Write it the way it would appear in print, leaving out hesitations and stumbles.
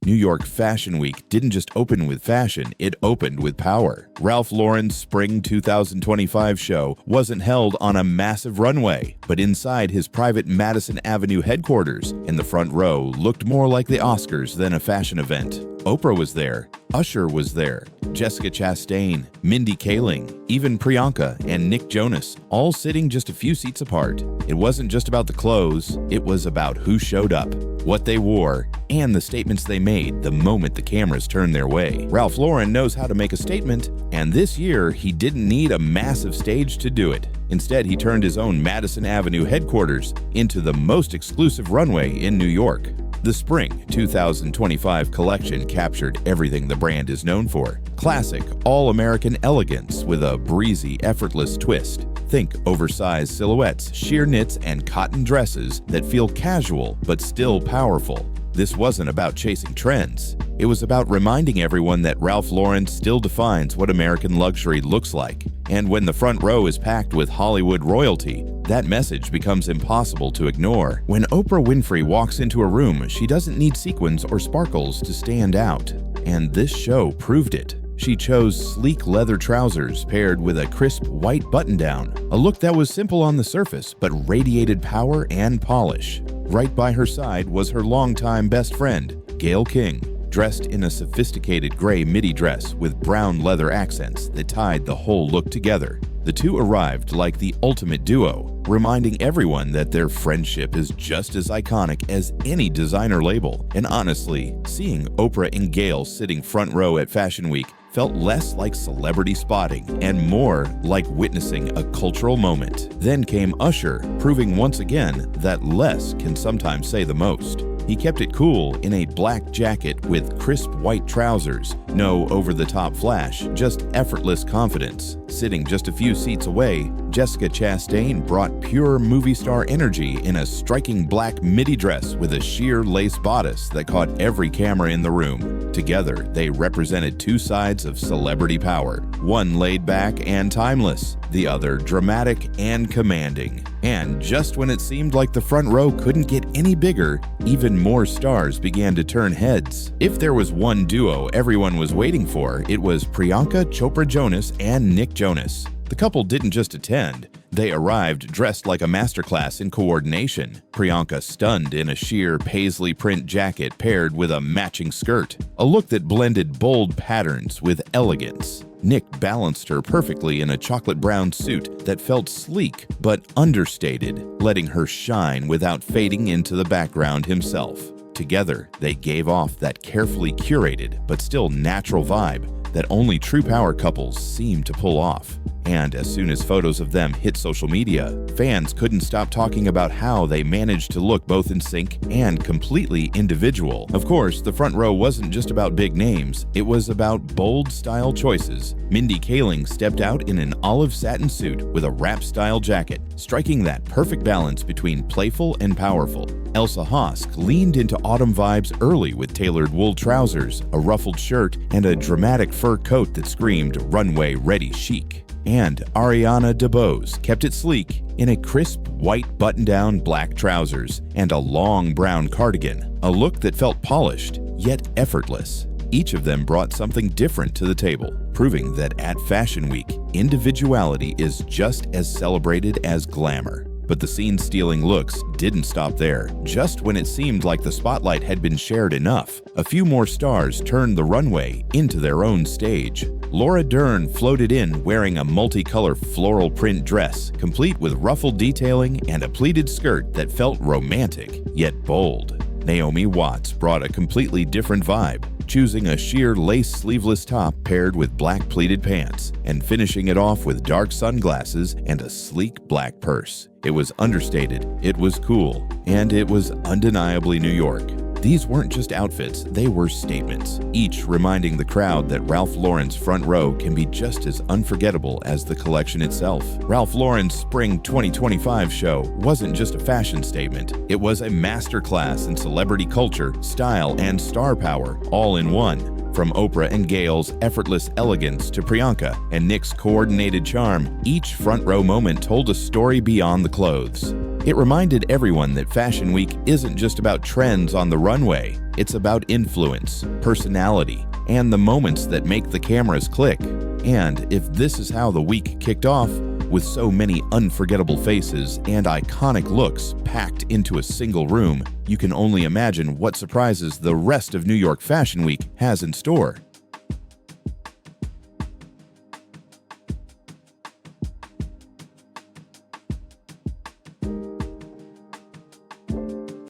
New York Fashion Week didn't just open with fashion, it opened with power. Ralph Lauren's Spring 2025 show wasn't held on a massive runway, but inside his private Madison Avenue headquarters, and the front row looked more like the Oscars than a fashion event. Oprah was there, Usher was there, Jessica Chastain, Mindy Kaling, even Priyanka and Nick Jonas, all sitting just a few seats apart. It wasn't just about the clothes, it was about who showed up, what they wore, and the statements they made the moment the cameras turned their way. Ralph Lauren knows how to make a statement, and this year he didn't need a massive stage to do it. Instead, he turned his own Madison Avenue headquarters into the most exclusive runway in New York. The Spring 2025 collection captured everything the brand is known for. Classic, all-American elegance with a breezy, effortless twist. Think oversized silhouettes, sheer knits, and cotton dresses that feel casual but still powerful. This wasn't about chasing trends. It was about reminding everyone that Ralph Lauren still defines what American luxury looks like. And when the front row is packed with Hollywood royalty, that message becomes impossible to ignore. When Oprah Winfrey walks into a room, she doesn't need sequins or sparkles to stand out. And this show proved it. She chose sleek leather trousers paired with a crisp white button-down, a look that was simple on the surface but radiated power and polish. Right by her side was her longtime best friend, Gayle King, dressed in a sophisticated gray midi dress with brown leather accents that tied the whole look together. The two arrived like the ultimate duo, reminding everyone that their friendship is just as iconic as any designer label. And honestly, seeing Oprah and Gayle sitting front row at Fashion Week felt less like celebrity spotting and more like witnessing a cultural moment. Then came Usher, proving once again that less can sometimes say the most. He kept it cool in a black jacket with crisp white trousers, no over-the-top flash, just effortless confidence. Sitting just a few seats away, Jessica Chastain brought pure movie star energy in a striking black midi dress with a sheer lace bodice that caught every camera in the room. Together, they represented two sides of celebrity power, one laid back and timeless, the other dramatic and commanding. And just when it seemed like the front row couldn't get any bigger, even more stars began to turn heads. If there was one duo everyone was waiting for, it was Priyanka Chopra Jonas and Nick Jonas. The couple didn't just attend, they arrived dressed like a masterclass in coordination. Priyanka stunned in a sheer paisley print jacket paired with a matching skirt, a look that blended bold patterns with elegance. Nick balanced her perfectly in a chocolate brown suit that felt sleek but understated, letting her shine without fading into the background himself. Together, they gave off that carefully curated but still natural vibe that only true power couples seem to pull off. And as soon as photos of them hit social media, fans couldn't stop talking about how they managed to look both in sync and completely individual. Of course, the front row wasn't just about big names, it was about bold style choices. Mindy Kaling stepped out in an olive satin suit with a wrap-style jacket, striking that perfect balance between playful and powerful. Elsa Hosk leaned into autumn vibes early with tailored wool trousers, a ruffled shirt, and a dramatic fur coat that screamed runway-ready chic. And Ariana DeBose kept it sleek in a crisp white button-down black trousers and a long brown cardigan, a look that felt polished yet effortless. Each of them brought something different to the table, proving that at Fashion Week, individuality is just as celebrated as glamour. But the scene-stealing looks didn't stop there. Just when it seemed like the spotlight had been shared enough, a few more stars turned the runway into their own stage. Laura Dern floated in wearing a multicolor floral print dress, complete with ruffled detailing and a pleated skirt that felt romantic, yet bold. Naomi Watts brought a completely different vibe, choosing a sheer lace sleeveless top paired with black pleated pants, and finishing it off with dark sunglasses and a sleek black purse. It was understated, it was cool, and it was undeniably New York. These weren't just outfits, they were statements, each reminding the crowd that Ralph Lauren's front row can be just as unforgettable as the collection itself. Ralph Lauren's Spring 2025 show wasn't just a fashion statement, it was a masterclass in celebrity culture, style, and star power, all in one. From Oprah and Gayle's effortless elegance to Priyanka and Nick's coordinated charm, each front row moment told a story beyond the clothes. It reminded everyone that Fashion Week isn't just about trends on the runway. It's about influence, personality, and the moments that make the cameras click. And if this is how the week kicked off, with so many unforgettable faces and iconic looks packed into a single room, you can only imagine what surprises the rest of New York Fashion Week has in store.